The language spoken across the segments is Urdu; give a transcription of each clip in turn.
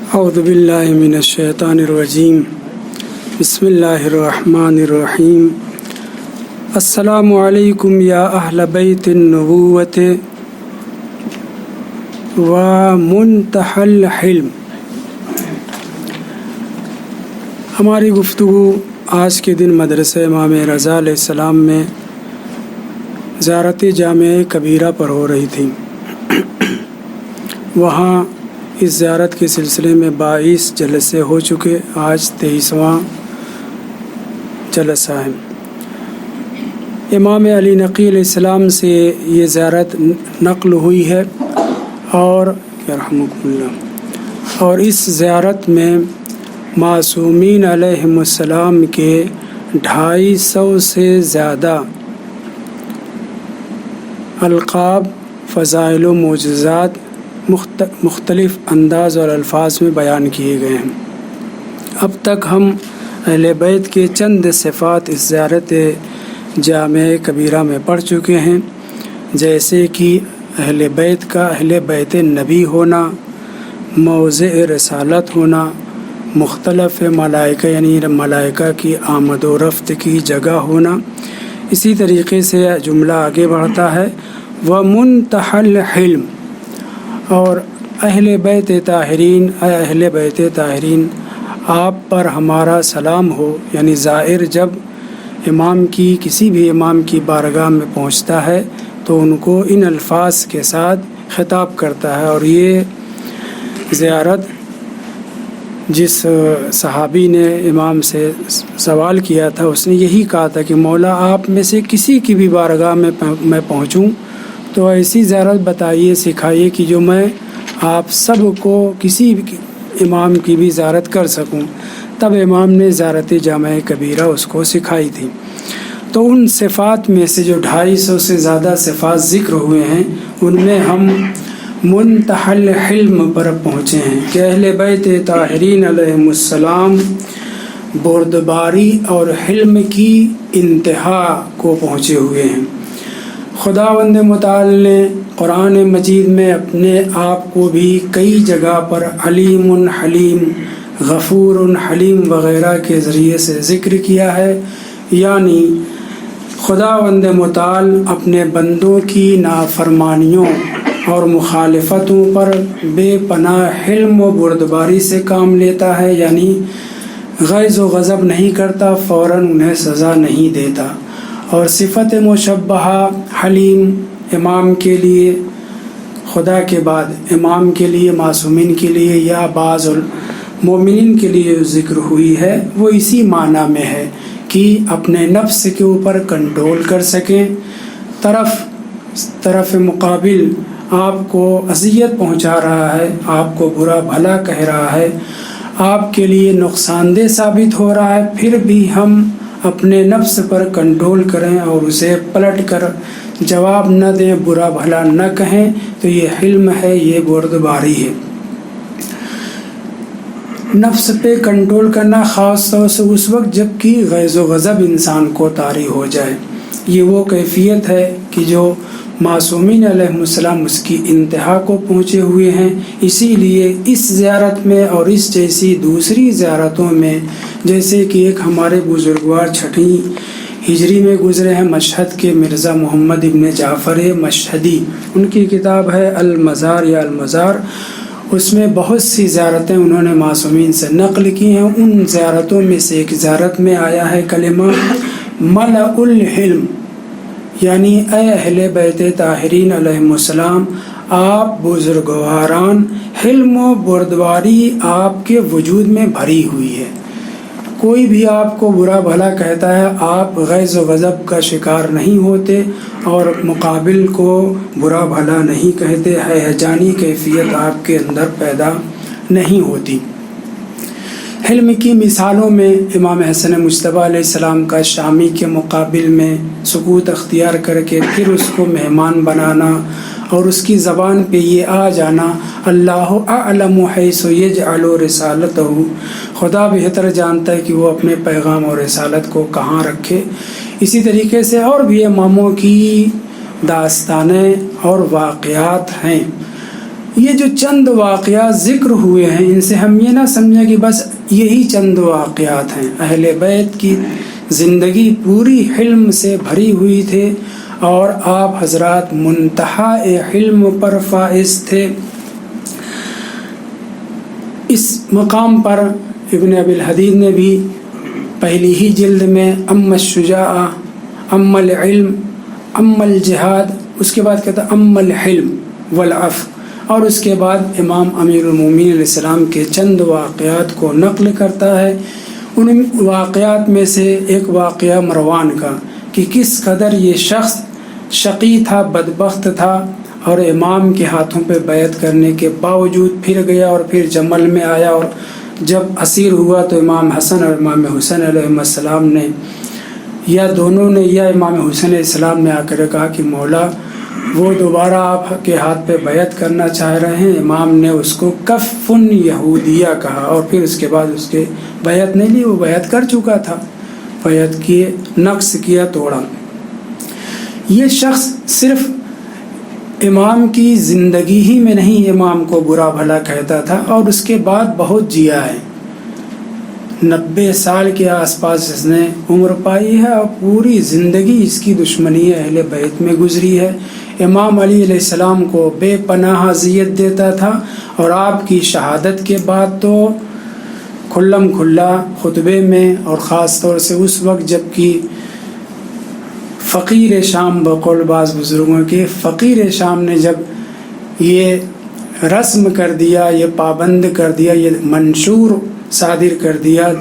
اعوذ باللہ من الشیطان الرجیم بسم اللہ الرحمن الرحیم السلام علیکم یا اہل بیت النبوۃ و منتہی الحلم۔ ہماری گفتگو آج کے دن مدرسہ امام رضا علیہ السلام میں زیارت جامع کبیرہ پر ہو رہی تھی۔ وہاں اس زیارت کے سلسلے میں 22 جلسے ہو چکے، آج 23واں جلسہ ہے۔ امام علی نقی علیہ السلام سے یہ زیارت نقل ہوئی ہے اور یرحمکم اللہ، اور اس زیارت میں معصومین علیہم السلام کے 250 سے زیادہ القاب، فضائل و معجزات مختلف انداز اور الفاظ میں بیان کیے گئے ہیں۔ اب تک ہم اہل بیت کے چند صفات اس زیارت جامع کبیرہ میں پڑھ چکے ہیں، جیسے کہ اہل بیت کا اہل بیت نبی ہونا، موضع رسالت ہونا، مختلف ملائکہ یعنی ملائکہ کی آمد و رفت کی جگہ ہونا۔ اسی طریقے سے جملہ آگے بڑھتا ہے وَمُنْتَحَى الْحِلْمِ، اور اہل بیت طاہرین، اے اہل بیت طاہرین آپ پر ہمارا سلام ہو، یعنی زائر جب امام کی کسی بھی امام کی بارگاہ میں پہنچتا ہے تو ان کو ان الفاظ کے ساتھ خطاب کرتا ہے۔ اور یہ زیارت جس صحابی نے امام سے سوال کیا تھا، اس نے یہی کہا تھا کہ مولا آپ میں سے کسی کی بھی بارگاہ میں پہنچوں تو ایسی زیارت بتائیے، سکھائیے کہ جو میں آپ سب کو کسی امام کی بھی زیارت کر سکوں۔ تب امام نے زیارت جامع کبیرہ اس کو سکھائی تھی۔ تو ان صفات میں سے جو 250 سے زیادہ صفات ذکر ہوئے ہیں، ان میں ہم منتہی الحلم پر پہنچے ہیں کہ اہل بیت طاہرین علیہم السلام بردباری اور حلم کی انتہا کو پہنچے ہوئے ہیں۔ خداوند متعال نے قرآن مجید میں اپنے آپ کو بھی کئی جگہ پر علیم حلیم، غفور حلیم وغیرہ کے ذریعے سے ذکر کیا ہے، یعنی خداوند متعال اپنے بندوں کی نافرمانیوں اور مخالفتوں پر بے پناہ حلم و بردباری سے کام لیتا ہے، یعنی غیظ و غضب نہیں کرتا، فوراً انہیں سزا نہیں دیتا۔ اور صفت مشبہہ حلیم امام کے لیے، خدا کے بعد امام کے لیے، معصومین کے لیے یا بعض المومنین کے لیے ذکر ہوئی ہے، وہ اسی معنی میں ہے کہ اپنے نفس کے اوپر کنٹرول کر سکیں، طرف مقابل آپ کو اذیت پہنچا رہا ہے، آپ کو برا بھلا کہہ رہا ہے، آپ کے لیے نقصان دہ ثابت ہو رہا ہے، پھر بھی ہم اپنے نفس پر کنٹرول کریں اور اسے پلٹ کر جواب نہ دیں، برا بھلا نہ کہیں، تو یہ حلم ہے، یہ بردباری ہے۔ نفس پہ کنٹرول کرنا خاص طور سے اس وقت جب کہ غیظ و غضب انسان کو طاری ہو جائے، یہ وہ کیفیت ہے کہ جو معصومین علیہ السلام اس کی انتہا کو پہنچے ہوئے ہیں۔ اسی لیے اس زیارت میں اور اس جیسی دوسری زیارتوں میں، جیسے کہ ایک ہمارے بزرگوار 6 ہجری میں گزرے ہیں مشہد کے مرزا محمد ابن جعفر مشہدی، ان کی کتاب ہے المزار یا المزار، اس میں بہت سی زیارتیں انہوں نے معصومین سے نقل کی ہیں۔ ان زیارتوں میں سے ایک زیارت میں آیا ہے کلمہ ملأ الحلم، یعنی اے اہل بیت طاہرین علیہم السلام آپ بزرگواران، حلم و بردباری آپ کے وجود میں بھری ہوئی ہے۔ کوئی بھی آپ کو برا بھلا کہتا ہے، آپ غیظ و غضب کا شکار نہیں ہوتے اور مقابل کو برا بھلا نہیں کہتے، ہیجانی کیفیت آپ کے اندر پیدا نہیں ہوتی۔ حلم کی مثالوں میں امام حسن مجتبیٰ علیہ السلام کا شامی کے مقابل میں سکوت اختیار کر کے پھر اس کو مہمان بنانا اور اس کی زبان پہ یہ آ جانا اللہ اعلم حیث یجعل رسالتہ، خدا بہتر جانتا ہے کہ وہ اپنے پیغام اور رسالت کو کہاں رکھے۔ اسی طریقے سے اور بھی اماموں کی داستانیں اور واقعات ہیں۔ یہ جو چند واقعات ذکر ہوئے ہیں ان سے ہم یہ نہ سمجھیں کہ بس یہی چند واقعات ہیں. اہل بیت کی زندگی پوری حلم سے بھری ہوئی تھے اور آپ حضرات منتہا حلم پر فائز تھے. اس مقام پر ابن ابی الحدید نے بھی پہلی ہی جلد میں اما الشجاع اما العلم اما الجہاد، اس کے بعد کہتا اما الحلم والعفو، اور اس کے بعد امام امیر المومنین علیہ السلام کے چند واقعات کو نقل کرتا ہے. ان واقعات میں سے ایک واقعہ مروان کا کہ کس قدر یہ شخص شقی تھا، بدبخت تھا، اور امام کے ہاتھوں پہ بیعت کرنے کے باوجود پھر گیا اور پھر جمل میں آیا، اور جب اسیر ہوا تو امام حسن اور امام حسین علیہ السلام نے یا دونوں نے یا امام حسین علیہ السلام نے آ کر کہا کہ مولا وہ دوبارہ آپ کے ہاتھ پہ بیعت کرنا چاہ رہے ہیں. امام نے اس کو کفن یہودیہ کہا اور پھر اس کے بعد اس کے بیعت نہیں لی، وہ بیعت کر چکا تھا، بیعت کیے، نقص کیا، توڑا. یہ شخص صرف امام کی زندگی ہی میں نہیں امام کو برا بھلا کہتا تھا اور اس کے بعد بہت جیا ہے. 90 سال کے آس پاس اس نے عمر پائی ہے اور پوری زندگی اس کی دشمنی اہل بیت میں گزری ہے. امام علی علیہ السلام کو بے پناہ اذیت دیتا تھا اور آپ کی شہادت کے بعد تو کھلم کھلا خطبے میں، اور خاص طور سے اس وقت جب کہ فقیر شام بقول بعض بزرگوں کے فقیر شام نے جب یہ رسم کر دیا، یہ پابند کر دیا، یہ منشور صادر کر دیا،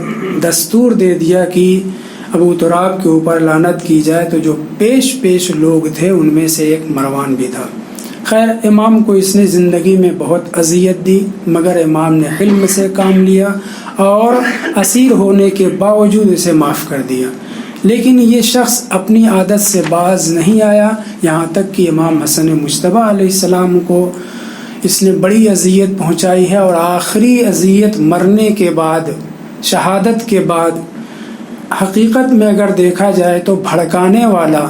دستور دے دیا کہ ابو تراب کے اوپر لعنت کی جائے، تو جو پیش لوگ تھے ان میں سے ایک مروان بھی تھا. خیر امام کو اس نے زندگی میں بہت اذیت دی، مگر امام نے حلم سے کام لیا اور اسیر ہونے کے باوجود اسے معاف کر دیا. لیکن یہ شخص اپنی عادت سے باز نہیں آیا، یہاں تک کہ امام حسن مجتبیٰ علیہ السلام کو اس نے بڑی اذیت پہنچائی ہے، اور آخری اذیت مرنے کے بعد، شہادت کے بعد، حقیقت میں اگر دیکھا جائے تو بھڑکانے والا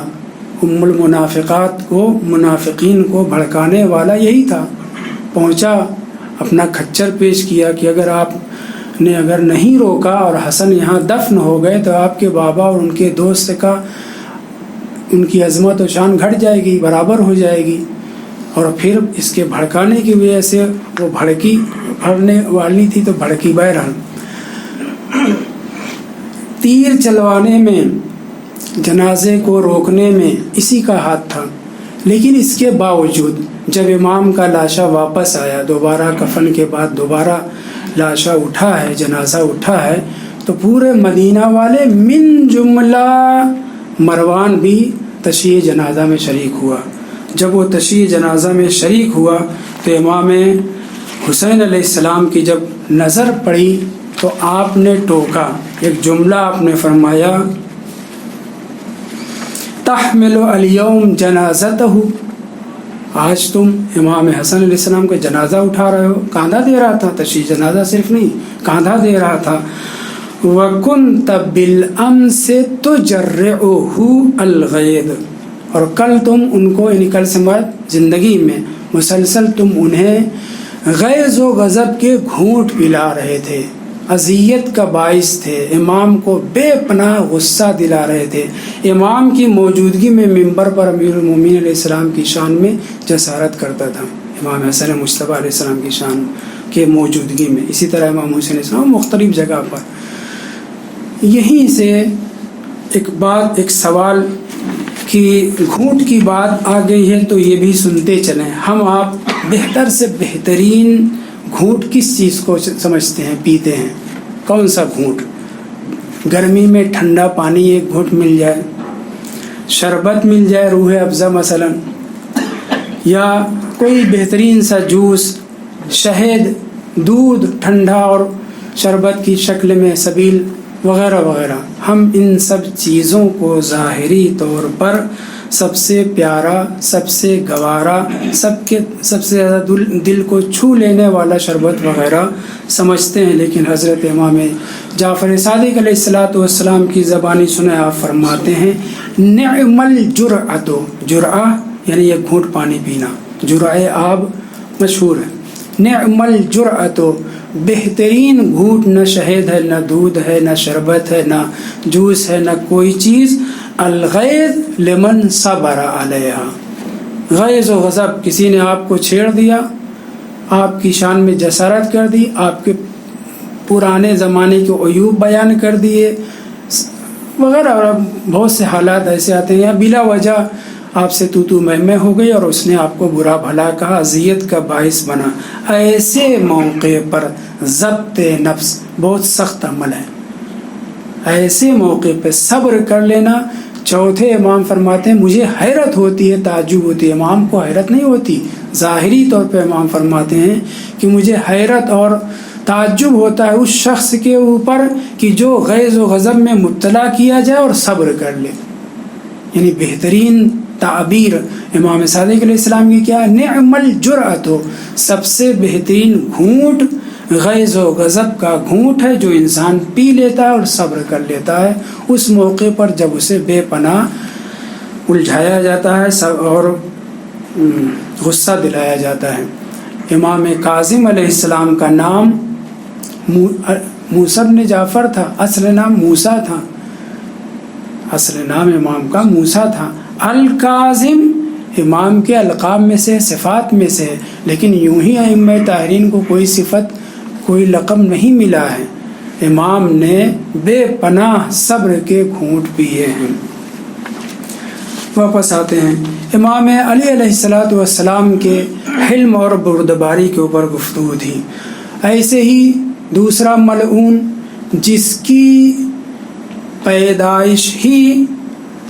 ام المنافقات کو، منافقین کو بھڑکانے والا یہی تھا. پہنچا، اپنا کھچر پیش کیا کہ اگر آپ نے اگر نہیں روکا اور حسن یہاں دفن ہو گئے تو آپ کے بابا اور ان کے دوست کا، ان کی عظمت و شان گھٹ جائے گی، برابر ہو جائے گی. اور پھر اس کے بھڑکانے کی وجہ سے وہ بھڑنے والی تھی تو بھڑکی. بہرحال تیر چلوانے میں، جنازے کو روکنے میں اسی کا ہاتھ تھا. لیکن اس کے باوجود جب امام کا لاشا واپس آیا، دوبارہ کفن کے بعد دوبارہ لاشا اٹھا ہے، جنازہ اٹھا ہے، تو پورے مدینہ والے من جملہ مروان بھی تشییع جنازہ میں شریک ہوا. جب وہ تشییع جنازہ میں شریک ہوا تو امام حسین علیہ السلام کی جب نظر پڑی تو آپ نے ٹوکا، ایک جملہ آپ نے فرمایا، تحمل الیوم جنازتہ، آج تم امام حسن علیہ السلام کا جنازہ اٹھا رہے ہو. کاندھا دے رہا تھا، تشییع جنازہ صرف نہیں، کاندھا دے رہا تھا. وَكُنْتَ بِالْأَمْسِ تُجَرِّعُهُ الْغَيْظَ، اور کل تم ان کو، یعنی کل سے مراد زندگی میں مسلسل تم انہیں غیظ و غضب کے گھونٹ پلا رہے تھے، اذیت کا باعث تھے، امام کو بے پناہ غصہ دلا رہے تھے. امام کی موجودگی میں ممبر پر امیر المومنین علیہ السلام کی شان میں جسارت کرتا تھا، امام حسن مجتبیٰ علیہ السلام کی شان کے موجودگی میں. اسی طرح امام حسین علیہ السلام مختلف جگہ پر. یہیں سے ایک بات، ایک سوال کی گھونٹ کی بات آ گئی ہے تو یہ بھی سنتے چلیں. ہم آپ بہتر سے بہترین گھونٹ کس چیز کو سمجھتے ہیں، پیتے ہیں؟ کون سا گھونٹ؟ گرمی میں ٹھنڈا پانی ایک گھونٹ مل جائے، شربت مل جائے روح افزا مثلا، یا کوئی بہترین سا جوس، شہد، دودھ ٹھنڈا اور شربت کی شکل میں سبیل وغیرہ وغیرہ. ہم ان سب چیزوں کو ظاہری طور پر سب سے پیارا، سب سے گوارا، سب سے زیادہ دل کو چھو لینے والا شربت وغیرہ سمجھتے ہیں. لیکن حضرت امام جعفر صادق علیہ السلام کی زبانی سنیں، آپ فرماتے ہیں نعم الجرعۃ، جرعہ یعنی ایک گھونٹ پانی پینا، جرعہ آب مشہور ہے. نعم الجرأت، بہترین گھونٹ نہ شہد ہے، نہ دودھ ہے، نہ شربت ہے، نہ جوس ہے، نہ کوئی چیز، الغیظ لمن صبر علیہا، غیظ و غضب، کسی نے آپ کو چھیڑ دیا، آپ کی شان میں جسارت کر دی، آپ کے پرانے زمانے کے عیوب بیان کر دیے وغیرہ، اور بہت سے حالات ایسے آتے ہیں، یا بلا وجہ آپ سے تو میں ہو گئی اور اس نے آپ کو برا بھلا کہا، اذیت کا باعث بنا، ایسے موقع پر ضبط نفس بہت سخت عمل ہے، ایسے موقع پہ صبر کر لینا۔ چوتھے امام فرماتے ہیں مجھے حیرت ہوتی ہے، تعجب ہوتی ہے، امام کو حیرت نہیں ہوتی، ظاہری طور پہ امام فرماتے ہیں کہ مجھے حیرت اور تعجب ہوتا ہے اس شخص کے اوپر کہ جو غیظ و غضب میں مبتلا کیا جائے اور صبر کر لے۔ یعنی بہترین تعبیر امام صادق علیہ السلام کی کیا ہے؟ نعم الجرأت، سب سے بہترین گھونٹ غیظ و غضب کا گھونٹ ہے جو انسان پی لیتا ہے اور صبر کر لیتا ہے اس موقع پر جب اسے بے پناہ الجھایا جاتا ہے اور غصہ دلایا جاتا ہے۔ امام کاظم علیہ السلام کا نام موسیٰ بن جعفر تھا، اصل نام موسیٰ تھا، اصل نام امام کا موسیٰ تھا۔ الکاظم امام کے القاب میں سے، صفات میں سے، لیکن یوں ہی ائمہ طاہرین کو کوئی صفت، کوئی لقب نہیں ملا ہے، امام نے بے پناہ صبر کے گھونٹ پیے ہیں۔ واپس آتے ہیں، امام علی علیہ السلام کے حلم اور بردباری کے اوپر گفتگو تھی۔ ایسے ہی دوسرا ملعون جس کی پیدائش ہی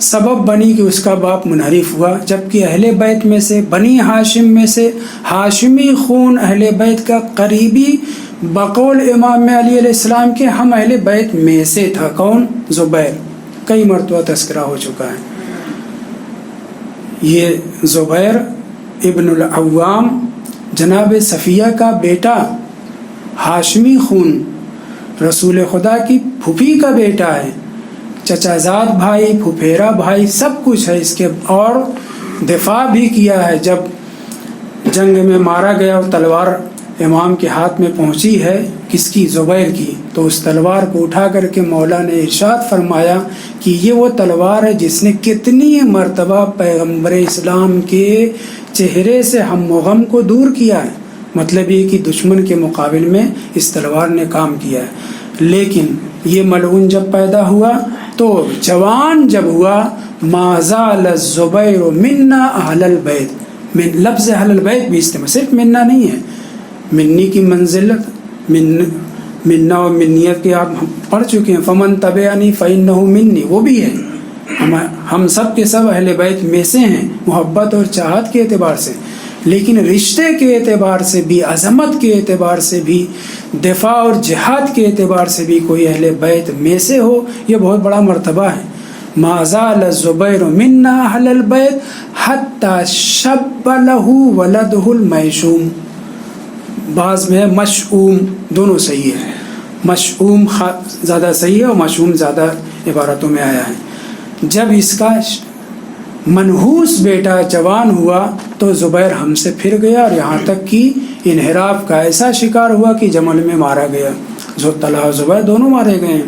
سبب بنی کہ اس کا باپ منحرف ہوا، جبکہ اہل بیت میں سے، بنی ہاشم میں سے، ہاشمی خون اہل بیت کا قریبی، بقول امام علی علیہ السلام کے ہم اہل بیت میں سے تھا۔ کون؟ زبیر، کئی مرتبہ تذکرہ ہو چکا ہے۔ یہ زبیر ابن العوام جناب صفیہ کا بیٹا، ہاشمی خون، رسول خدا کی پھوپھی کا بیٹا ہے، چچا زاد بھائی، پھپھیرا بھائی، سب کچھ ہے اس کے، اور دفاع بھی کیا ہے۔ جب جنگ میں مارا گیا اور تلوار امام کے ہاتھ میں پہنچی ہے، کس کی؟ زبیر کی، تو اس تلوار کو اٹھا کر کے مولا نے ارشاد فرمایا کہ یہ وہ تلوار ہے جس نے کتنی مرتبہ پیغمبر اسلام کے چہرے سے ہم و غم کو دور کیا ہے، مطلب یہ کہ دشمن کے مقابل میں اس تلوار نے کام کیا ہے۔ لیکن یہ ملعون جب پیدا ہوا تو جوان جب ہوا، ما زال الزبیر منا اہل البیت، من لفظ اہل البیت بھی استعمال، صرف منا نہیں ہے، منی کی منزلت، منا و منیت کے آپ پڑھ چکے ہیں، فمن تبعنی فانہ منی، وہ بھی ہے، ہم سب کے سب اہل بیت میں سے ہیں، محبت اور چاہت کے اعتبار سے، لیکن رشتے کے اعتبار سے بھی، عظمت کے اعتبار سے بھی، دفاع اور جہاد کے اعتبار سے بھی کوئی اہل بیت میں سے ہو، یہ بہت بڑا مرتبہ ہے۔ ما زال الزبیر منا اہل البیت حتی شب لہ ولدہ المیشوم، بعض میں مشؤوم، دونوں صحیح ہے، مشؤوم زیادہ صحیح ہے اور مشؤوم زیادہ عبارتوں میں آیا ہے۔ جب اس کا منحوس بیٹا جوان ہوا تو زبیر ہم سے پھر گیا اور یہاں تک کہ انحراف کا ایسا شکار ہوا کہ جمل میں مارا گیا، جو طلحہ و زبیر دونوں مارے گئے ہیں۔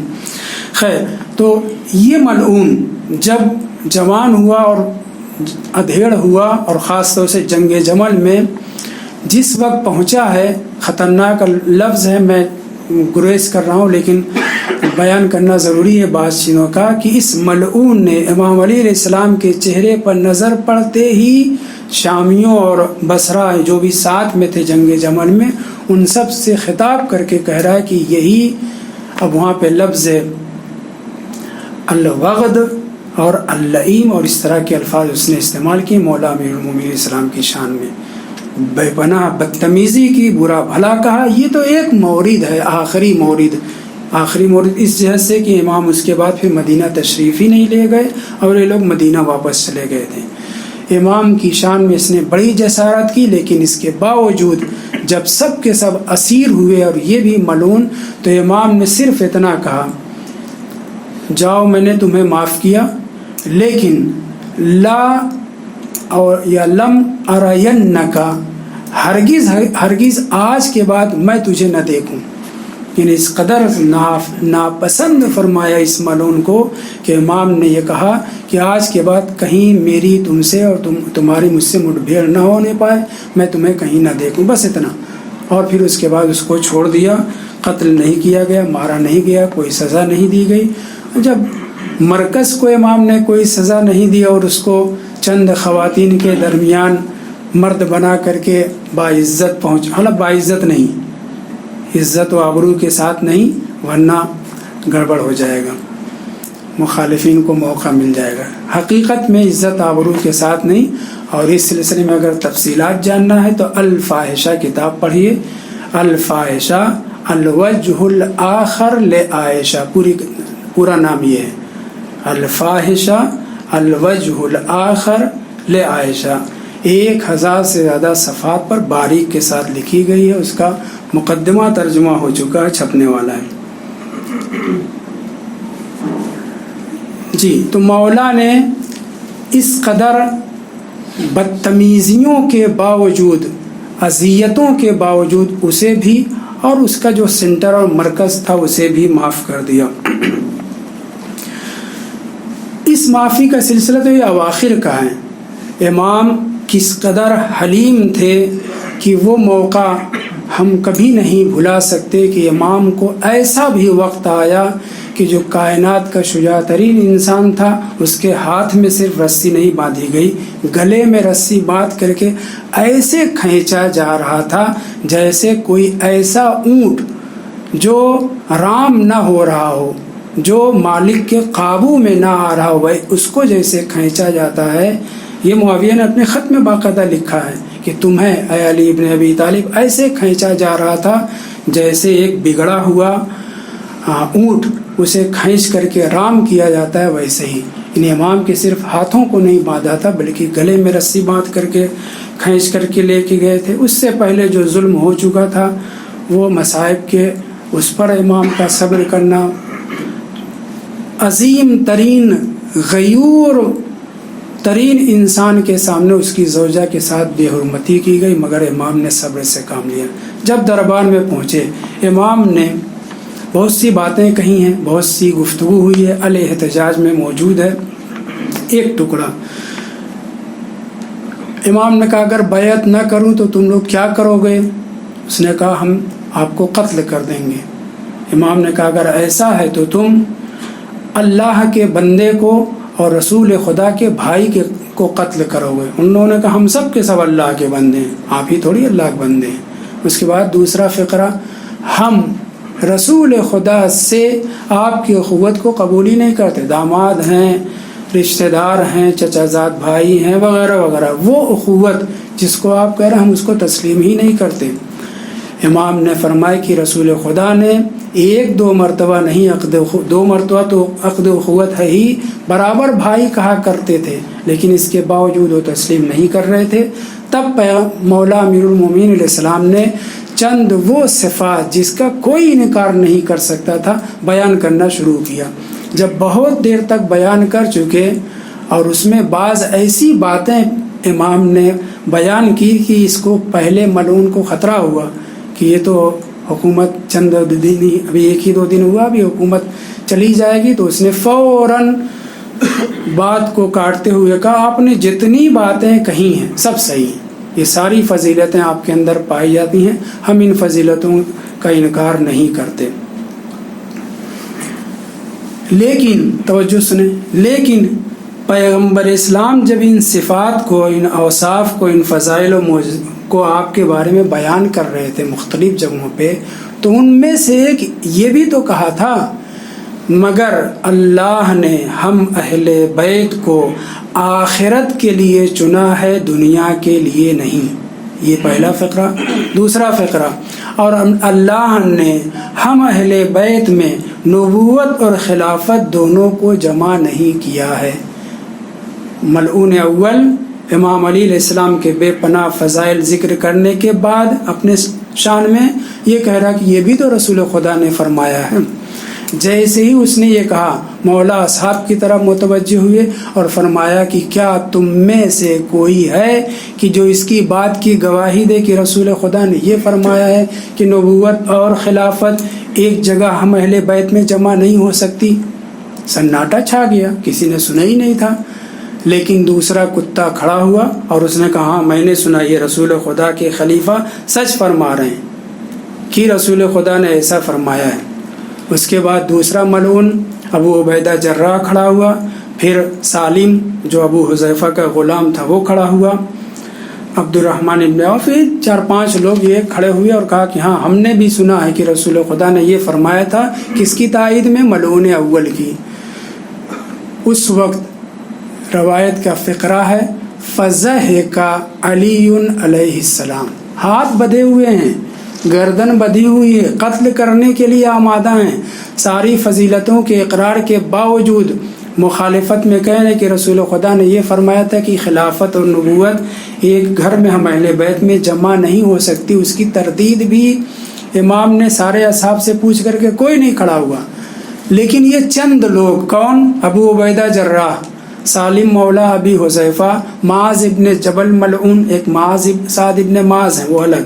خیر، تو یہ ملعون جب جوان ہوا اور ادھیڑ ہوا، اور خاص طور سے جنگ جمل میں جس وقت پہنچا ہے، خطرناک لفظ ہے، میں گریز کر رہا ہوں لیکن بیان کرنا ضروری ہے بعض چیزوں کا، کہ اس ملعون نے امام علی علیہ السلام کے چہرے پر نظر پڑتے ہی شامیوں اور بصرہ جو بھی ساتھ میں تھے جنگ جمل میں، ان سب سے خطاب کر کے کہہ رہا ہے کہ یہی، اب وہاں پہ لفظ الوغد اور اللئیم اور اس طرح کے الفاظ اس نے استعمال کیے مولا امیر المومنین علیہ السلام کی شان میں، بے پناہ بدتمیزی کی، برا بھلا کہا۔ یہ تو ایک مورد ہے، آخری مورد اس جہت سے کہ امام اس کے بعد پھر مدینہ تشریف ہی نہیں لے گئے اور یہ لوگ مدینہ واپس چلے گئے تھے۔ امام کی شان میں اس نے بڑی جسارت کی، لیکن اس کے باوجود جب سب کے سب اسیر ہوئے اور یہ بھی ملعون، تو امام نے صرف اتنا کہا، جاؤ میں نے تمہیں معاف کیا، لیکن لا اور یا لم ارینک ہرگز ہرگز آج کے بعد میں تجھے نہ دیکھوں. یعنی اس قدر ناپسند فرمایا اس ملعون کو کہ امام نے یہ کہا کہ آج کے بعد کہیں میری تم سے اور تمہاری مجھ سے مٹ بھیڑ نہ ہونے پائے، میں تمہیں کہیں نہ دیکھوں، بس اتنا. اور پھر اس کے بعد اس کو چھوڑ دیا، قتل نہیں کیا گیا، مارا نہیں گیا، کوئی سزا نہیں دی گئی. جب مرکز کو امام نے کوئی سزا نہیں دی اور اس کو چند خواتین کے درمیان مرد بنا کر کے باعزت باعزت نہیں، عزت و آبرو کے ساتھ نہیں، ورنہ گڑبڑ ہو جائے گا، مخالفین کو موقع مل جائے گا. حقیقت میں عزت آبرو کے ساتھ نہیں. اور اس سلسلے میں اگر تفصیلات جاننا ہے تو الفاحشہ کتاب پڑھیے. الفاحشہ الوجہ الآخر لعائشہ، پورا نام یہ ہے، الفاحشہ الوجہ الآخر لعائشہ. 1000 سے زیادہ صفحات پر باریک کے ساتھ لکھی گئی ہے. اس کا مقدمہ ترجمہ ہو چکا ہے، چھپنے والا ہے. جی، تو مولا نے اس قدر بدتمیزیوں کے باوجود، اذیتوں کے باوجود اسے بھی اور اس کا جو سینٹر اور مرکز تھا اسے بھی معاف کر دیا. اس معافی کا سلسلہ تو یہ اواخر کا ہے. امام کس قدر حلیم تھے کہ وہ موقع ہم کبھی نہیں بھلا سکتے کہ امام کو ایسا بھی وقت آیا کہ جو کائنات کا شجاع ترین انسان تھا، اس کے ہاتھ میں صرف رسی نہیں باندھی گئی، گلے میں رسی باندھ کر کے ایسے کھینچا جا رہا تھا جیسے کوئی ایسا اونٹ جو رام نہ ہو رہا ہو، جو مالک کے قابو میں نہ آ رہا ہو، اس کو جیسے کھینچا جاتا ہے. یہ معاویہ نے اپنے خط میں باقاعدہ لکھا ہے کہ تمہیں اے علی ابن ابی طالب ایسے کھینچا جا رہا تھا جیسے ایک بگڑا ہوا اونٹ اسے کھینچ کر کے رام کیا جاتا ہے، ویسے ہی ان امام کے صرف ہاتھوں کو نہیں باندھا تھا بلکہ گلے میں رسی باندھ کر کے کھینچ کر کے لے کے گئے تھے. اس سے پہلے جو ظلم ہو چکا تھا وہ مصائب کے، اس پر امام کا صبر کرنا، عظیم ترین غیور ترین انسان کے سامنے اس کی زوجہ کے ساتھ بے حرمتی کی گئی، مگر امام نے صبر سے کام لیا. جب دربار میں پہنچے امام نے بہت سی باتیں کہی ہیں، بہت سی گفتگو ہوئی ہے، الاحتجاج میں موجود ہے ایک ٹکڑا. امام نے کہا اگر بیعت نہ کروں تو تم لوگ کیا کرو گے؟ اس نے کہا ہم آپ کو قتل کر دیں گے. امام نے کہا اگر ایسا ہے تو تم اللہ کے بندے کو اور رسول خدا کے بھائی کو قتل کرو گے. انہوں نے کہا ہم سب کے سب اللہ کے بندے ہیں، آپ ہی تھوڑی اللہ کے بندے ہیں. اس کے بعد دوسرا فقرہ، ہم رسول خدا سے آپ کی اخوت کو قبول ہی نہیں کرتے، داماد ہیں، رشتہ دار ہیں، چچا زاد بھائی ہیں وغیرہ وغیرہ، وہ اخوت جس کو آپ کہہ رہے ہیں ہم اس کو تسلیم ہی نہیں کرتے. امام نے فرمایا کہ رسول خدا نے 1-2 مرتبہ نہیں، 2 مرتبہ تو عقد اخوت ہے ہی، برابر بھائی کہا کرتے تھے، لیکن اس کے باوجود وہ تسلیم نہیں کر رہے تھے. تب مولا امیر المومنین علیہ السلام نے چند وہ صفات جس کا کوئی انکار نہیں کر سکتا تھا بیان کرنا شروع کیا. جب بہت دیر تک بیان کر چکے اور اس میں بعض ایسی باتیں امام نے بیان کی کہ اس کو پہلے ملعون کو خطرہ ہوا کہ یہ تو حکومت چند دن ہی، ابھی 1-2 دن ہوا، ابھی حکومت چلی جائے گی، تو اس نے فوراً بات کو کاٹتے ہوئے کہا آپ نے جتنی باتیں کہی ہیں سب صحیح ہیں، یہ ساری فضیلتیں آپ کے اندر پائی جاتی ہیں، ہم ان فضیلتوں کا انکار نہیں کرتے. لیکن توجہ سنیں، لیکن پیغمبر اسلام جب ان صفات کو، ان اوصاف کو، ان فضائل و کو آپ کے بارے میں بیان کر رہے تھے مختلف جگہوں پہ، تو ان میں سے ایک یہ بھی تو کہا تھا مگر اللہ نے ہم اہل بیت کو آخرت کے لیے چنا ہے، دنیا کے لیے نہیں. یہ پہلا فقرہ. دوسرا فقرہ، اور اللہ نے ہم اہل بیت میں نبوت اور خلافت دونوں کو جمع نہیں کیا ہے. ملعون اول امام علی علیہ السلام کے بے پناہ فضائل ذکر کرنے کے بعد اپنے شان میں یہ کہہ رہا کہ یہ بھی تو رسول خدا نے فرمایا ہے. جیسے ہی اس نے یہ کہا مولا اصحاب کی طرف متوجہ ہوئے اور فرمایا کہ کیا تم میں سے کوئی ہے کہ جو اس کی بات کی گواہی دے کہ رسول خدا نے یہ فرمایا ہے کہ نبوت اور خلافت ایک جگہ ہم اہل بیت میں جمع نہیں ہو سکتی؟ سناٹا چھا گیا، کسی نے سنا ہی نہیں تھا۔ لیکن دوسرا کتا کھڑا ہوا اور اس نے کہا ہاں میں نے سنا، یہ رسول خدا کے خلیفہ سچ فرما رہے ہیں کہ رسول خدا نے ایسا فرمایا ہے۔ اس کے بعد دوسرا ملعون ابو عبیدہ جراح کھڑا ہوا، پھر سالم جو ابو حذیفہ کا غلام تھا وہ کھڑا ہوا، عبد الرحمن ابن عوف، 4-5 لوگ یہ کھڑے ہوئے اور کہا کہ ہاں ہم نے بھی سنا ہے کہ رسول خدا نے یہ فرمایا تھا، کس کی تائید میں؟ ملعون اول کی۔ اس وقت روایت کا فقرہ ہے فضحک علی علیہ السلام، ہاتھ بدھے ہوئے ہیں، گردن بدھی ہوئی ہے، قتل کرنے کے لیے آمادہ ہیں، ساری فضیلتوں کے اقرار کے باوجود مخالفت میں کہہ رہے کہ رسول خدا نے یہ فرمایا تھا کہ خلافت اور نبوت ایک گھر میں ہم اہل بیت میں جمع نہیں ہو سکتی۔ اس کی تردید بھی امام نے سارے اصحاب سے پوچھ کر کے کوئی نہیں کھڑا ہوا، لیکن یہ چند لوگ، کون؟ ابو عبیدہ جراح، سالم مولا ابی حذیفہ، معاذ ابن جبل ملعون، ایک سعد ابن معاذ ہے وہ الگ،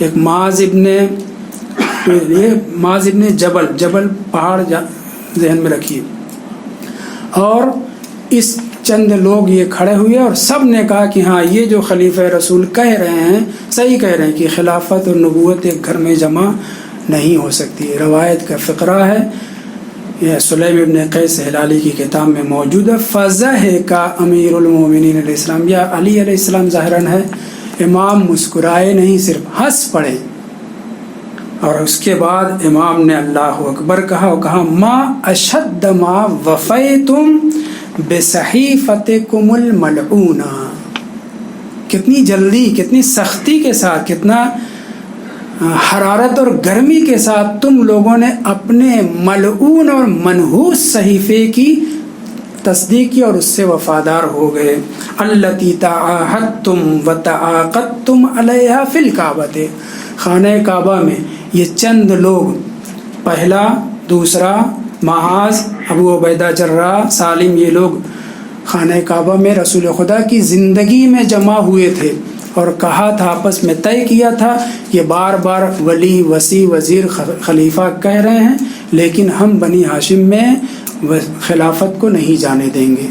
ایک معاذ ابن جبل پہاڑ ذہن میں رکھیے، اور اس چند لوگ یہ کھڑے ہوئے اور سب نے کہا کہ ہاں یہ جو خلیفہ رسول کہہ رہے ہیں صحیح کہہ رہے ہیں کہ خلافت اور نبوت ایک گھر میں جمع نہیں ہو سکتی۔ روایت کا فقرہ ہے، یہ سلیم ابن قیس ہلالی کی کتاب میں موجود ہے، فضحک امیر المومنین علیہ السلام، یا علی علیہ السلام ظاہراً ہے۔ امام مسکرائے نہیں، صرف ہنس پڑے، اور اس کے بعد امام نے اللہ اکبر کہا اور کہا ما اشد ما وفیتم بصحیفتکم الملعونہ، کتنی جلدی، کتنی سختی کے ساتھ، کتنا حرارت اور گرمی کے ساتھ تم لوگوں نے اپنے ملعون اور منحوس صحیفے کی تصدیق کی اور اس سے وفادار ہو گئے۔ التی تعاہدتم وتعاقدتم علیہا فی الکعبۃ، خانہ کعبہ میں یہ چند لوگ، پہلا، دوسرا، معاذ، ابو عبیدہ جراح، سالم، یہ لوگ خانہ کعبہ میں رسول خدا کی زندگی میں جمع ہوئے تھے اور کہا تھا، آپس میں طے کیا تھا، یہ بار بار ولی، وصی، وزیر، خلیفہ کہہ رہے ہیں لیکن ہم بنی ہاشم میں خلافت کو نہیں جانے دیں گے۔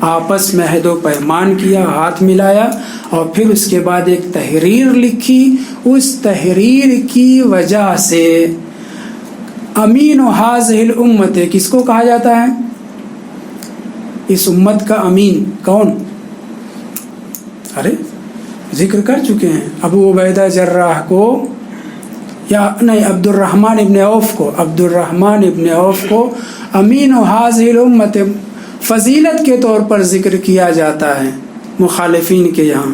آپس میں عہد و پیمان کیا، ہاتھ ملایا، اور پھر اس کے بعد ایک تحریر لکھی۔ اس تحریر کی وجہ سے امین و حاضح الامت، کس کو کہا جاتا ہے؟ اس امت کا امین کون؟ ارے ذکر کر چکے ہیں، ابو عبیدہ جراح کو، یا نہیں، عبد الرحمن ابن عوف کو امین و حاضح الامت فضیلت کے طور پر ذکر کیا جاتا ہے مخالفین کے یہاں۔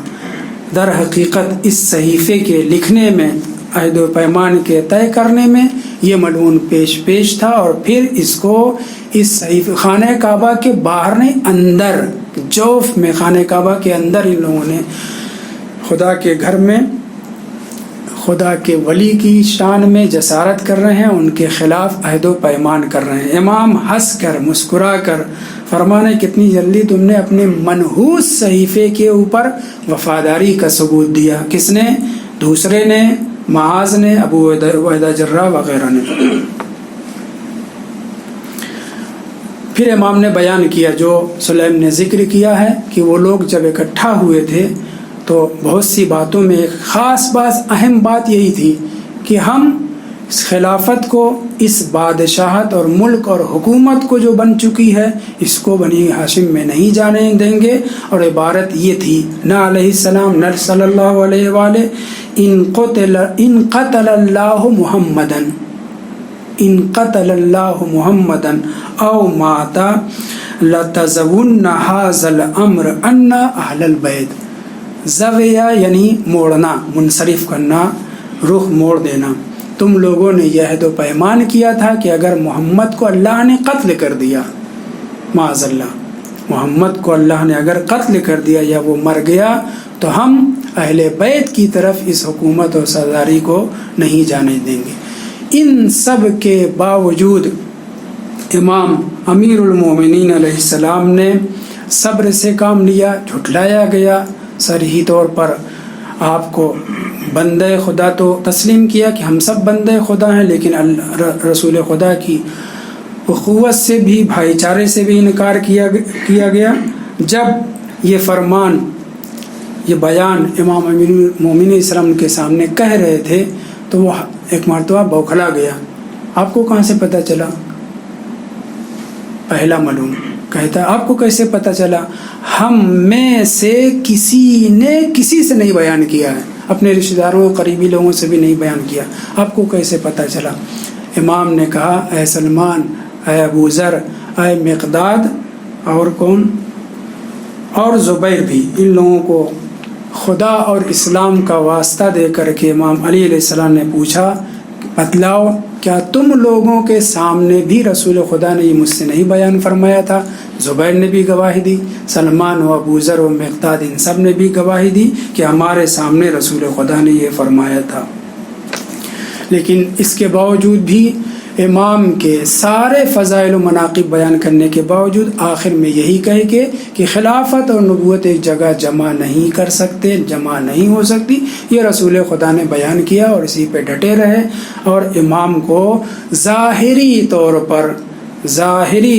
در حقیقت اس صحیفے کے لکھنے میں، عہد و پیمان کے طے کرنے میں یہ ملعون پیش تھا، اور پھر اس کو اس صحیفے خانہ کعبہ کے باہر نہیں، اندر جوف میں، خانہ کعبہ کے اندر ان لوگوں نے خدا کے گھر میں خدا کے ولی کی شان میں جسارت کر رہے ہیں، ان کے خلاف عہد و پیمان کر رہے ہیں۔ امام ہنس کر، مسکرا کر فرمانے کتنی جلدی تم نے اپنے منحوس صحیفے کے اوپر وفاداری کا ثبوت دیا۔ کس نے؟ دوسرے نے، معاذ نے، ابو عبیدہ جراح وغیرہ نے۔ پھر امام نے بیان کیا جو سلیم نے ذکر کیا ہے کہ وہ لوگ جب اکٹھا ہوئے تھے تو بہت سی باتوں میں ایک خاص بات، اہم بات یہی تھی کہ ہم اس خلافت کو، اس بادشاہت اور ملک اور حکومت کو جو بن چکی ہے، اس کو بنی ہاشم میں نہیں جانے دیں گے۔ اور عبارت یہ تھی، نہ علیہ السلام، نہ صلی اللہ علیہ وآلہ، ان قتل اللہ محمدن، ان قتل اللہ محمدن او مات لتزون هذا الامر ان اہل البیت، زویہ یعنی موڑنا، منصرف کرنا، رخ موڑ دینا۔ تم لوگوں نے یہ عہد و پیمان کیا تھا کہ اگر محمد کو اللہ نے قتل کر دیا، معاذ اللہ، محمد کو اللہ نے اگر قتل کر دیا یا وہ مر گیا تو ہم اہل بیت کی طرف اس حکومت اور سرداری کو نہیں جانے دیں گے۔ ان سب کے باوجود امام امیر المومنین علیہ السلام نے صبر سے کام لیا. جھٹلایا گیا صریحی طور پر، آپ کو بندے خدا تو تسلیم کیا کہ ہم سب بندے خدا ہیں، لیکن رسول خدا کی اخوت سے بھی، بھائی چارے سے بھی انکار کیا گیا. جب یہ فرمان، یہ بیان امام امیر المومنین اسلام کے سامنے کہہ رہے تھے تو وہ ایک مرتبہ بوکھلا گیا. آپ کو کہاں سے پتہ چلا؟ پہلا معلوم کہتا آپ کو کیسے پتہ چلا؟ ہم میں سے کسی نے کسی سے نہیں بیان کیا ہے، اپنے رشتہ داروں قریبی لوگوں سے بھی نہیں بیان کیا، آپ کو کیسے پتہ چلا؟ امام نے کہا اے سلمان، اے ابو ذر، اے مقداد، اور کون؟ اور زبیر بھی. ان لوگوں کو خدا اور اسلام کا واسطہ دے کر کے امام علی علیہ السلام نے پوچھا، بتلاؤ کیا تم لوگوں کے سامنے بھی رسول خدا نے یہ مجھ سے نہیں بیان فرمایا تھا؟ زبیر نے بھی گواہی دی، سلمان و ابو ذر و مقداد ان سب نے بھی گواہی دی کہ ہمارے سامنے رسول خدا نے یہ فرمایا تھا. لیکن اس کے باوجود بھی امام کے سارے فضائل و مناقب بیان کرنے کے باوجود آخر میں یہی کہے کہ خلافت اور نبوت ایک جگہ جمع نہیں کر سکتے، جمع نہیں ہو سکتی. یہ رسول خدا نے بیان کیا اور اسی پہ ڈٹے رہے، اور امام کو ظاہری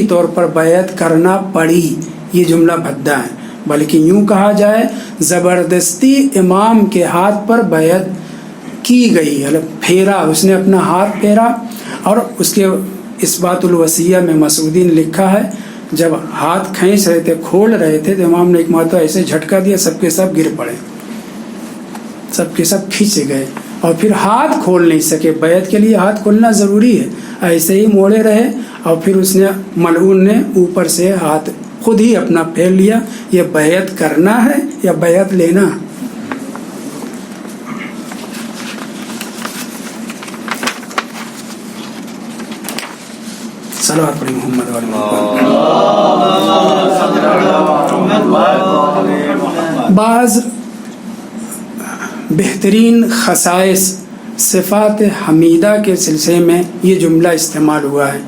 طور پر بیعت کرنا پڑی. یہ جملہ بھدا ہے، بلکہ یوں کہا جائے زبردستی امام کے ہاتھ پر بیعت کی گئی، پھیرا، اس نے اپنا ہاتھ پھیرا. اور اس کے اثبات الوصیہ میں مسعودی نے لکھا ہے جب ہاتھ کھینچ رہے تھے، کھول رہے تھے، تو امام نے ایک مرتبہ ایسے جھٹکا دیا، سب کے سب گر پڑے، سب کے سب کھینچ گئے، اور پھر ہاتھ کھول نہیں سکے. بیعت کے لیے ہاتھ کھولنا ضروری ہے، ایسے ہی موڑے رہے، اور پھر اس نے ملعون نے اوپر سے ہاتھ خود ہی اپنا پھیر لیا. یہ بیعت کرنا ہے یا بیعت لینا؟ صلوات پڑھی محمد والے محمد. بعض بہترین خصائص صفات حمیدہ کے سلسلے میں یہ جملہ استعمال ہوا ہے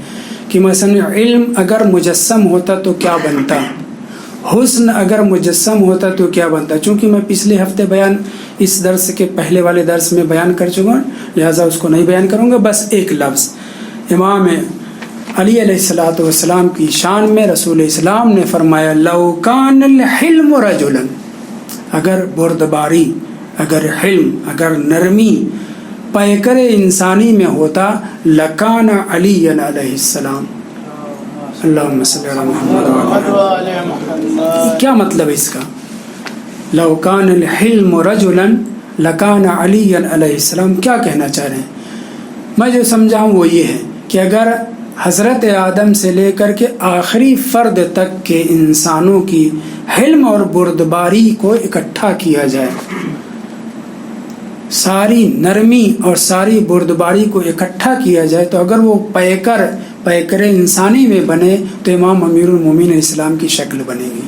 کہ مثلا علم اگر مجسم ہوتا تو کیا بنتا، حسن اگر مجسم ہوتا تو کیا بنتا. چونکہ میں پچھلے ہفتے بیان اس درس کے پہلے والے درس میں بیان کر چکا ہوں، لہٰذا اس کو نہیں بیان کروں گا. بس ایک لفظ امام علی علیہ السلام کی شان میں رسول اسلام نے فرمایا لو کان الحلم رجلا، اگر بردباری، اگر حلم، اگر نرمی پیکر انسانی میں ہوتا لکان علی علیہ السلام. اللہم صلی علی محمد وعلی محمد. کیا مطلب اس کا؟ لو کان الحلم رجلا لکان علی علیہ السلام. کیا کہنا چاہ رہے ہیں؟ میں جو سمجھا ہوں وہ یہ ہے کہ اگر حضرت آدم سے لے کر کے آخری فرد تک کے انسانوں کی حلم اور بردباری کو اکٹھا کیا جائے، ساری نرمی اور ساری بردباری کو اکٹھا کیا جائے، تو اگر وہ پیکر انسانی میں بنے تو امام امیر المومنین اسلام کی شکل بنے گی.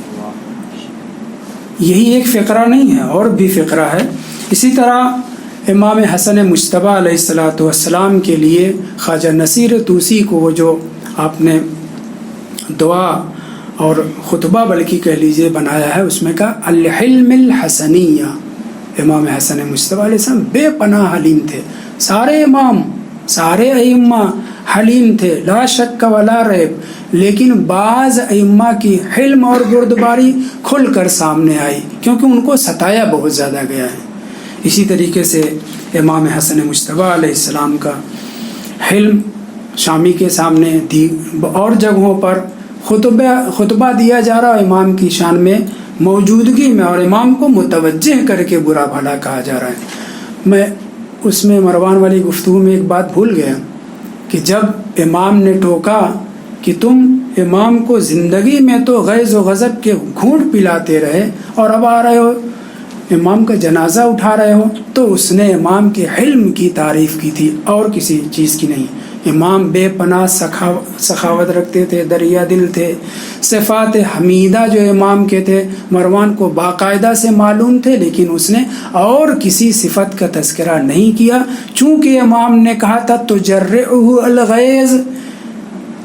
یہی ایک فقرہ نہیں ہے، اور بھی فقرہ ہے. اسی طرح امام حسن مجتبیٰ علیہ السلام کے لیے خواجہ نصیر طوسی کو وہ جو آپ نے دعا اور خطبہ بلکہ کہہ لیجئے بنایا ہے، اس میں کہا الحلم الحسنیہ. امام حسن مجتبیٰ علیہ السلام بے پناہ حلیم تھے. سارے امام، سارے ائمہ حلیم تھے، لا شک ولا ریب، لیکن بعض ائمہ کی حلم اور بردباری کھل کر سامنے آئی کیونکہ ان کو ستایا بہت زیادہ گیا ہے. اسی طریقے سے امام حسن مجتبیٰ علیہ السلام کا حلم شامی کے سامنے اور جگہوں پر خطبہ دیا جا رہا امام کی شان میں موجودگی میں، اور امام کو متوجہ کر کے برا بھلا کہا جا رہا ہے. میں اس میں مروان والی گفتگو میں ایک بات بھول گیا کہ جب امام نے ٹوکا کہ تم امام کو زندگی میں تو غیظ و غضب کے گھونٹ پلاتے رہے اور اب آ رہے ہو امام کا جنازہ اٹھا رہے ہو، تو اس نے امام کے حلم کی تعریف کی تھی اور کسی چیز کی نہیں. امام بے پناہ سخاوت رکھتے تھے، دریا دل تھے. صفات حمیدہ جو امام کے تھے مروان کو باقاعدہ سے معلوم تھے، لیکن اس نے اور کسی صفت کا تذکرہ نہیں کیا، چونکہ امام نے کہا تھا تجرعہ الغیظ،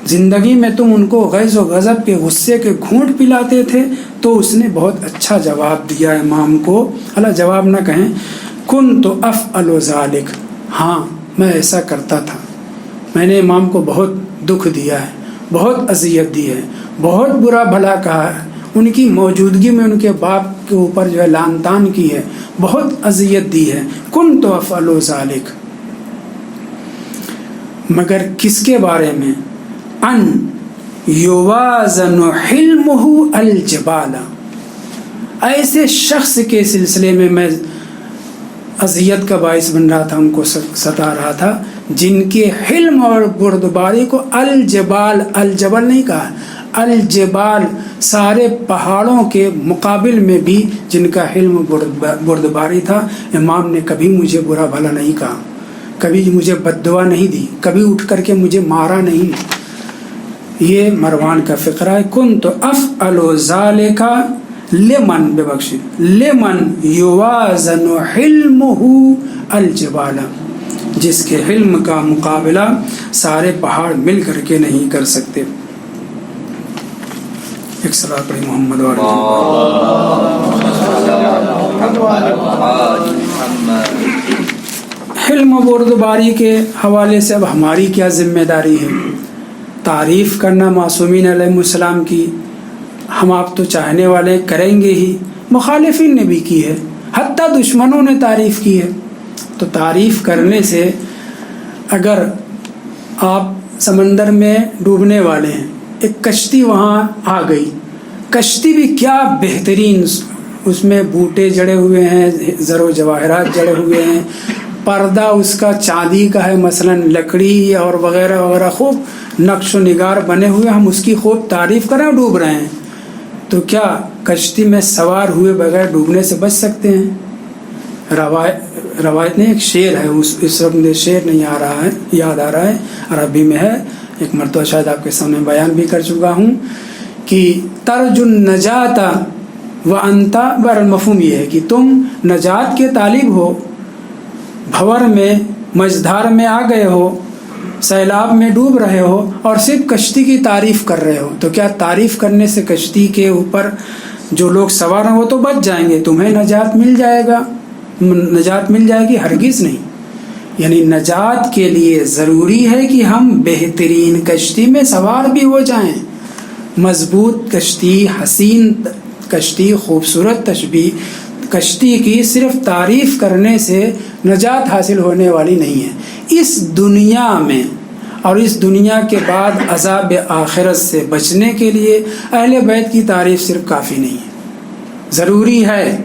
زندگی میں تم ان کو غیظ و غضب کے غصے کے گھونٹ پلاتے تھے. تو اس نے بہت اچھا جواب دیا امام کو. اللہ جواب نہ کہیں، کنت افعل ذلک، ہاں میں ایسا کرتا تھا. میں نے امام کو بہت دکھ دیا ہے، بہت اذیت دی ہے، بہت برا بھلا کہا ہے، ان کی موجودگی میں ان کے باپ کے اوپر جو ہے لعن طعن کی ہے، بہت اذیت دی ہے. کنت افعل ذلک، مگر کس کے بارے میں؟ ان یوازن حلمہ الجبال، ایسے شخص کے سلسلے میں میں اذیت کا باعث بن رہا تھا، ان کو ستا رہا تھا جن کے حلم اور بردباری کو الجبال، الجبل نہیں کہا، الجبال سارے پہاڑوں کے مقابل میں بھی جن کا حلم بردباری تھا. امام نے کبھی مجھے برا بھلا نہیں کہا، کبھی مجھے بد دعا نہیں دی، کبھی اٹھ کر کے مجھے مارا نہیں. یہ مروان کا فقرہ ہے. کنت افعل ذالک لمن، بے بخش، لمن یوازن حلمہ الجبال، جس کے حلم کا مقابلہ سارے پہاڑ مل کر کے نہیں کر سکتے. ایک صلاۃ پڑھی محمد والے. حلم و بردباری کے حوالے سے اب ہماری کیا ذمہ داری ہے؟ تعریف کرنا معصومین علیہ السلام کی ہم آپ تو چاہنے والے کریں گے ہی، مخالفین نے بھی کی ہے، حتیٰ دشمنوں نے تعریف کی ہے. تو تعریف کرنے سے اگر آپ سمندر میں ڈوبنے والے ہیں، ایک کشتی وہاں آ گئی، کشتی بھی کیا بہترین، اس میں بوٹے جڑے ہوئے ہیں، زر و جواہرات جڑے ہوئے ہیں، پردہ اس کا چاندی کا ہے مثلا، لکڑی اور وغیرہ وغیرہ، خوب نقش و نگار بنے ہوئے، ہم اس کی خوب تعریف کریں، ڈوب رہے ہیں. تو کیا کشتی میں سوار ہوئے بغیر ڈوبنے سے بچ سکتے ہیں؟ روایت نہیں، ایک شعر ہے، اس وقت مجھے شعر نہیں آ رہا ہے، یاد آ رہا ہے، عربی میں ہے، ایک مرتبہ شاید آپ کے سامنے بیان بھی کر چکا ہوں کہ ترج النجات وانت، مفہوم یہ ہے کہ تم نجات کے طالب ہو، بھور میں مجدھار میں آ گئے ہو، سیلاب میں ڈوب رہے ہو اور صرف کشتی کی تعریف کر رہے ہو. تو کیا تعریف کرنے سے کشتی کے اوپر جو لوگ سوار ہیں وہ تو بچ جائیں گے، تمہیں نجات مل جائے گا، نجات مل جائے گی؟ ہرگز نہیں. یعنی نجات کے لیے ضروری ہے کہ ہم بہترین کشتی میں سوار بھی ہو جائیں، مضبوط کشتی، حسین کشتی، خوبصورت تشبیہ کشتی کی صرف تعریف کرنے سے نجات حاصل ہونے والی نہیں ہے. اس دنیا میں اور اس دنیا کے بعد عذاب آخرت سے بچنے کے لیے اہل بیت کی تعریف صرف کافی نہیں ہے، ضروری ہے،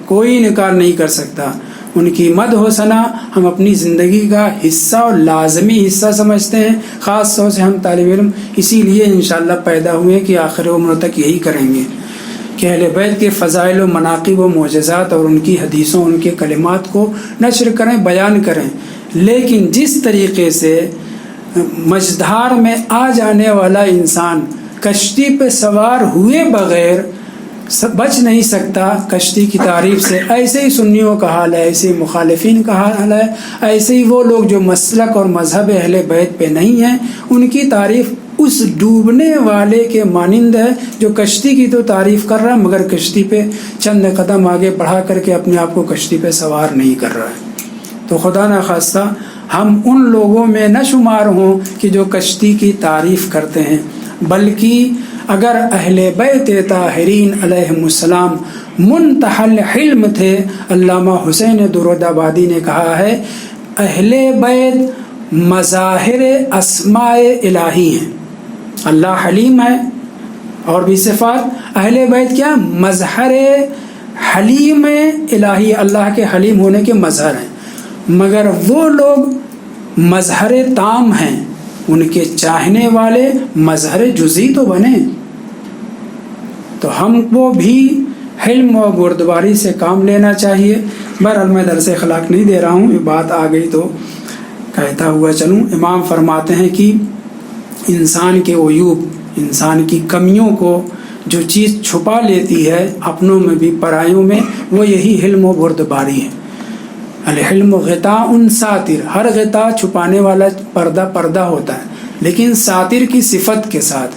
کوئی انکار نہیں کر سکتا. ان کی مدح و ثنا ہم اپنی زندگی کا حصہ اور لازمی حصہ سمجھتے ہیں، خاص طور سے ہم طالب علم اسی لیے انشاءاللہ پیدا ہوئے کہ آخر عمر تک یہی کریں گے کہ اہل بیت کے فضائل و مناقب و معجزات اور ان کی حدیثوں، ان کے کلمات کو نشر کریں، بیان کریں. لیکن جس طریقے سے مجدھار میں آ جانے والا انسان کشتی پہ سوار ہوئے بغیر بچ نہیں سکتا کشتی کی تعریف سے، ایسے ہی سنیوں کا حال ہے، ایسے ہی مخالفین کا حال ہے، ایسے ہی وہ لوگ جو مسلک اور مذہب اہل بیت پہ نہیں ہیں، ان کی تعریف اس ڈوبنے والے کے مانند ہے جو کشتی کی تو تعریف کر رہا ہے مگر کشتی پہ چند قدم آگے بڑھا کر کے اپنے آپ کو کشتی پہ سوار نہیں کر رہا ہے. تو خدا نخواستہ ہم ان لوگوں میں نہ شمار ہوں کہ جو کشتی کی تعریف کرتے ہیں، بلکہ اگر اہل بیت طاہرین علیہم السلام منتہی الحلم تھے. علامہ حسین درود آبادی نے کہا ہے اہل بیت مظاہر اسماء الہی ہیں. اللہ حلیم ہے اور بھی صفات، اہل بیت کیا مظہر حلیم الہی، اللہ کے حلیم ہونے کے مظہر ہیں. مگر وہ لوگ مظہر تام ہیں، ان کے چاہنے والے مظہر جزئی تو بنے. تو ہم کو بھی حلم و بردباری سے کام لینا چاہیے. بہرحال میں درس اخلاق نہیں دے رہا ہوں، یہ بات آ گئی تو کہتا ہوا چلوں. امام فرماتے ہیں کہ انسان کے عیوب، انسان کی کمیوں کو جو چیز چھپا لیتی ہے اپنوں میں بھی پرایوں میں، وہ یہی حلم و بردباری ہے. الحلم غطاء ساتر، ہر غطاء چھپانے والا پردہ ہوتا ہے. لیکن ساتر کی صفت کے ساتھ.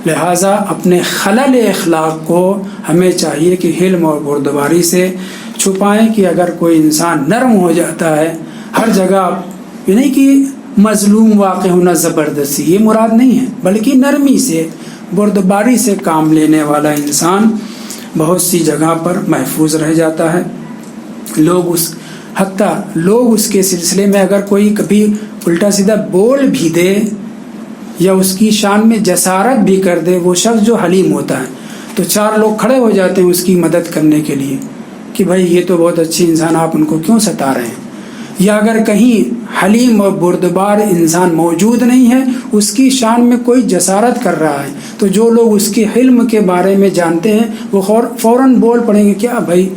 لہٰذا اپنے خلل اخلاق کو ہمیں چاہیے کہ حلم اور بردباری سے چھپائیں. کہ اگر کوئی انسان نرم ہو جاتا ہے ہر جگہ، یہ نہیں کہ مظلوم واقع ہونا زبردستی، یہ مراد نہیں ہے، بلکہ نرمی سے بردباری سے کام لینے والا انسان بہت سی جگہ پر محفوظ رہ جاتا ہے. حتیٰ لوگ اس کے سلسلے میں اگر کوئی کبھی الٹا سیدھا بول بھی دے یا اس کی شان میں جسارت بھی کر دے، وہ شخص جو حلیم ہوتا ہے تو 4 لوگ کھڑے ہو جاتے ہیں اس کی مدد کرنے کے لیے کہ بھائی یہ تو بہت اچھی انسان، آپ ان کو کیوں ستا رہے ہیں. یا اگر کہیں حلیم اور بردبار انسان موجود نہیں ہے، اس کی شان میں کوئی جسارت کر رہا ہے، تو جو لوگ اس کے حلم کے بارے میں جانتے ہیں وہ فوراً بول پڑیں گے کیا بھائی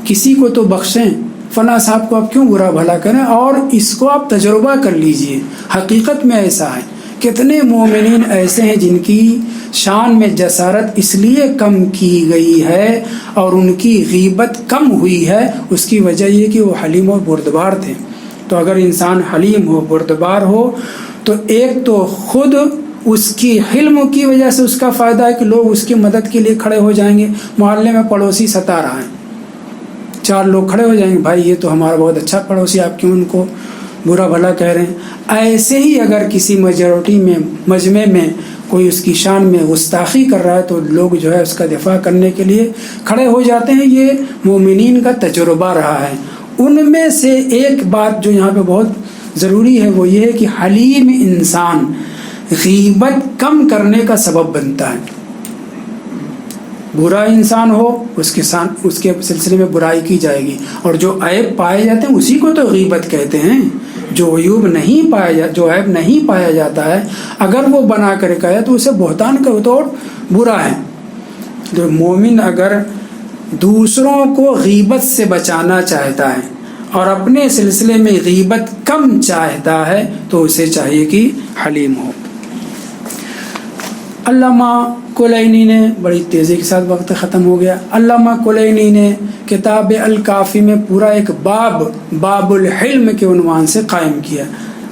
کسی کو تو بخشیں، فلاں صاحب کو آپ کیوں برا بھلا کریں، اور اس کو آپ تجربہ کر لیجئے. حقیقت میں ایسا ہے. کتنے مومنین ایسے ہیں جن کی شان میں جسارت اس لیے کم کی گئی ہے اور ان کی غیبت کم ہوئی ہے، اس کی وجہ یہ کہ وہ حلیم و بردبار تھے. تو اگر انسان حلیم ہو بردبار ہو تو ایک تو خود اس کی حلم کی وجہ سے اس کا فائدہ ہے کہ لوگ اس کی مدد کے لیے کھڑے ہو جائیں گے. محلے میں پڑوسی ستا رہا ہے، 4 لوگ کھڑے ہو جائیں گے، بھائی یہ تو ہمارا بہت اچھا پڑوسی، آپ کیوں ان کو برا بھلا کہہ رہے ہیں. ایسے ہی اگر کسی میجورٹی میں مجمع میں کوئی اس کی شان میں گستاخی کر رہا ہے تو لوگ جو ہے اس کا دفاع کرنے کے لیے کھڑے ہو جاتے ہیں. یہ مومنین کا تجربہ رہا ہے. ان میں سے ایک بات جو یہاں پہ بہت ضروری ہے وہ یہ ہے کہ حلیم انسان غیبت کم کرنے کا سبب بنتا ہے. برا انسان ہو اس کے سلسلے میں برائی کی جائے گی، اور جو عیب پائے جاتے ہیں اسی کو تو غیبت کہتے ہیں. جو عیوب نہیں پایا جو عیب نہیں پایا جاتا ہے اگر وہ بنا کر کہے تو اسے بہتان کا توڑ برا ہے. جو مومن اگر دوسروں کو غیبت سے بچانا چاہتا ہے اور اپنے سلسلے میں غیبت کم چاہتا ہے تو اسے چاہیے کہ حلیم ہو. علامہ کلینی نے، بڑی تیزی کے ساتھ وقت ختم ہو گیا، علامہ کلینی نے کتاب الکافی میں پورا ایک باب الحلم کے عنوان سے قائم کیا.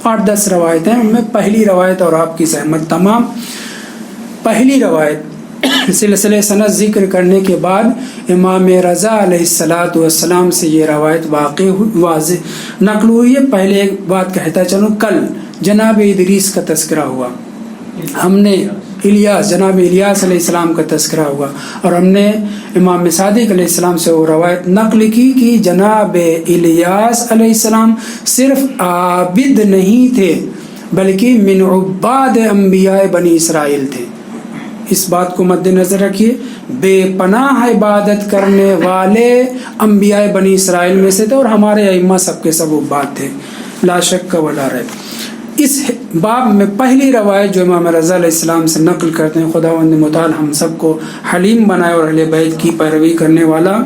8-10 روایتیں، ان میں پہلی روایت اور آپ کی سہمت تمام. پہلی روایت سلسلے سند ذکر کرنے کے بعد امام رضا علیہ السلام سے یہ روایت واضح نقل ہوئی ہے. پہلے ایک بات کہتا چلوں، کل جناب ادریس کا تذکرہ ہوا، ہم نے جناب الیاس علیہ السلام کا تذکرہ ہوا، اور ہم نے امام صادق علیہ السلام سے وہ روایت نقل کی کہ جناب الیاس علیہ السلام صرف عابد نہیں تھے بلکہ من عباد انبیاء بنی اسرائیل تھے. اس بات کو مد نظر رکھیے، بے پناہ عبادت کرنے والے انبیاء بنی اسرائیل میں سے تھے، اور ہمارے ائمہ سب کے سب عباد تھے، لا شک ولا ریب. اس باب میں پہلی روایت جو امام رضا علیہ السلام سے نقل کرتے ہیں، خداوند متعال ہم سب کو حلیم بنائے اور اہل بیت کی پیروی کرنے والا،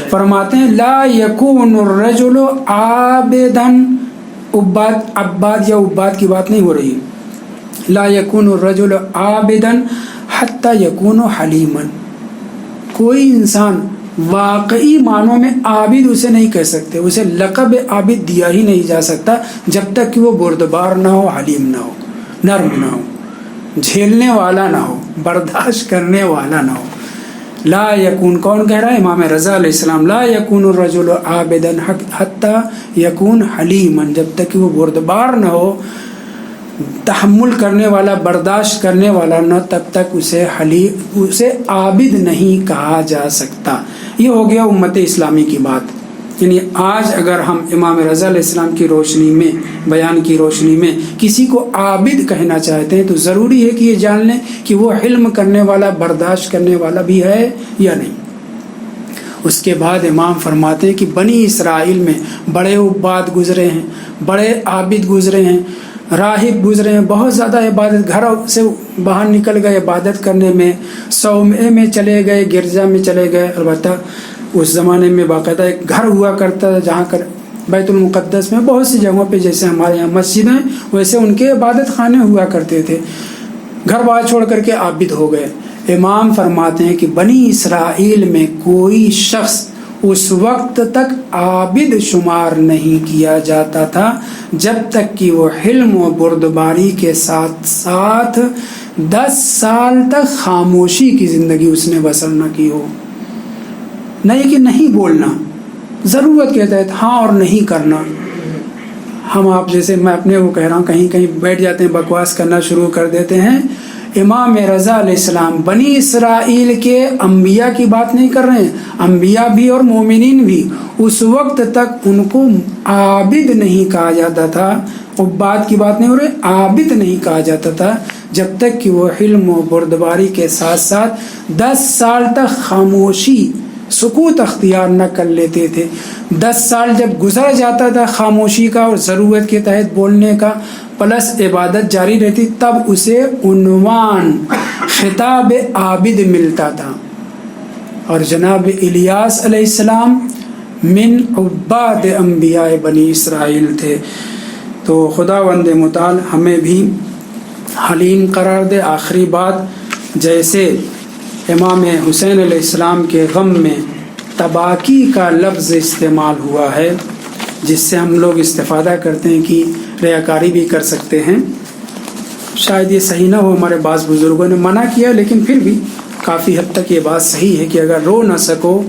فرماتے ہیں لا یکون الرجل عابدا، عباد یا عباد کی بات نہیں ہو رہی، لا یکون الرجل عابدا حتی یکون حلیما. کوئی انسان واقعی معنوں میں عابد اسے نہیں کہہ سکتے، اسے لقب عابد دیا ہی نہیں جا سکتا جب تک کہ وہ بردبار نہ ہو، حلیم نہ ہو، نرم نہ ہو، جھیلنے والا نہ ہو، برداشت کرنے والا نہ ہو. لا یکون، کون کہہ رہا ہے؟ امام رضا علیہ السلام. لا یکون الرجل عابدا حتی یکون حلیما، جب تک کہ وہ بردبار نہ ہو، تحمل کرنے والا، برداشت کرنے والا نہ، تب تک اسے عابد نہیں کہا جا سکتا. یہ ہو گیا امت اسلامی کی بات. یعنی آج اگر ہم امام رضا علیہ السلام کی روشنی میں، بیان کی روشنی میں کسی کو عابد کہنا چاہتے ہیں تو ضروری ہے کہ یہ جان لیں کہ وہ حلم کرنے والا، برداشت کرنے والا بھی ہے یا نہیں. اس کے بعد امام فرماتے ہیں کہ بنی اسرائیل میں بڑے عباد گزرے ہیں، بڑے عابد گزرے ہیں، راہب گزرے ہیں، بہت زیادہ عبادت، گھر سے باہر نکل گئے عبادت کرنے میں، صومعے میں چلے گئے، گرجا میں چلے گئے. البتہ اس زمانے میں باقاعدہ ایک گھر ہوا کرتا تھا جہاں کر بیت المقدس میں بہت سی جگہوں پہ جیسے ہمارے یہاں مسجد ہیں ویسے ان کے عبادت خانے ہوا کرتے تھے. گھر بار چھوڑ کر کے عابد ہو گئے. امام فرماتے ہیں کہ بنی اسرائیل میں کوئی شخص اس وقت تک عابد شمار نہیں کیا جاتا تھا جب تک کہ وہ حلم و بردباری کے ساتھ ساتھ 10 سال تک خاموشی کی زندگی اس نے بسر نہ کی ہو. نہیں کہ نہیں بولنا، ضرورت کے تحت ہاں اور نہیں کرنا. ہم آپ جیسے میں اپنے وہ کہہ رہا ہوں، کہیں کہیں بیٹھ جاتے ہیں، بکواس کرنا شروع کر دیتے ہیں. امام رضا علیہ السلام بنی اسرائیل کے انبیاء کی بات نہیں کر رہے ہیں، انبیاء بھی اور مومنین بھی اس وقت تک ان کو عابد نہیں کہا جاتا تھا. عباد کی بات نہیں ہو رہی، عابد نہیں کہا جاتا تھا جب تک کہ وہ علم و بردباری کے ساتھ ساتھ 10 سال تک خاموشی سکوت اختیار نہ کر لیتے تھے. 10 سال جب گزر جاتا تھا خاموشی کا اور ضرورت کے تحت بولنے کا پلس عبادت جاری رہتی، تب اسے عنوان خطاب عابد ملتا تھا. اور جناب الیاس علیہ السلام من عباد انبیاء بنی اسرائیل تھے. تو خداوند متعال ہمیں بھی حلیم قرار دے. آخری بات، جیسے امام حسین علیہ السلام کے غم میں تباکی کا لفظ استعمال ہوا ہے، جس سے ہم لوگ استفادہ کرتے ہیں کہ ریاکاری بھی کر سکتے ہیں. شاید یہ صحیح نہ ہو، ہمارے بعض بزرگوں نے منع کیا، لیکن پھر بھی کافی حد تک یہ بات صحیح ہے کہ اگر رو نہ سکو،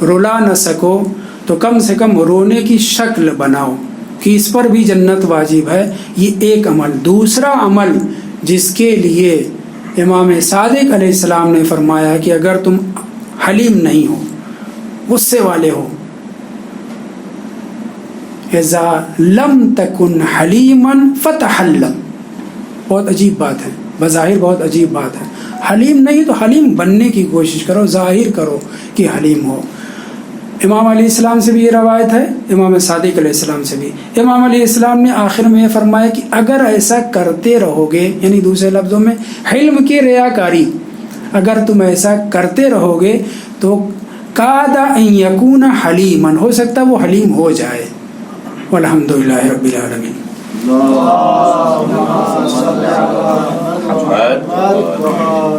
رلا نہ سکو، تو کم سے کم رونے کی شکل بناؤ کہ اس پر بھی جنت واجب ہے. یہ ایک عمل. دوسرا عمل جس کے لیے امام صادق علیہ السلام نے فرمایا کہ اگر تم حلیم نہیں ہو، غصے والے ہو، اذا لم تکن حلیما فتحلم. بہت عجیب بات ہے، بظاہر بہت عجیب بات ہے. حلیم نہیں تو حلیم بننے کی کوشش کرو، ظاہر کرو کہ حلیم ہو. امام علیہ السلام سے بھی یہ روایت ہے، امام صادق علیہ السلام سے بھی. امام علیہ السلام نے آخر میں یہ فرمایا کہ اگر ایسا کرتے رہو گے، یعنی دوسرے لفظوں میں حلم کی ریاکاری، اگر تم ایسا کرتے رہو گے تو کاد ان یکون حلیما، ہو سکتا وہ حلیم ہو جائے. والحمدللہ رب العالمین. اللهم صل على محمد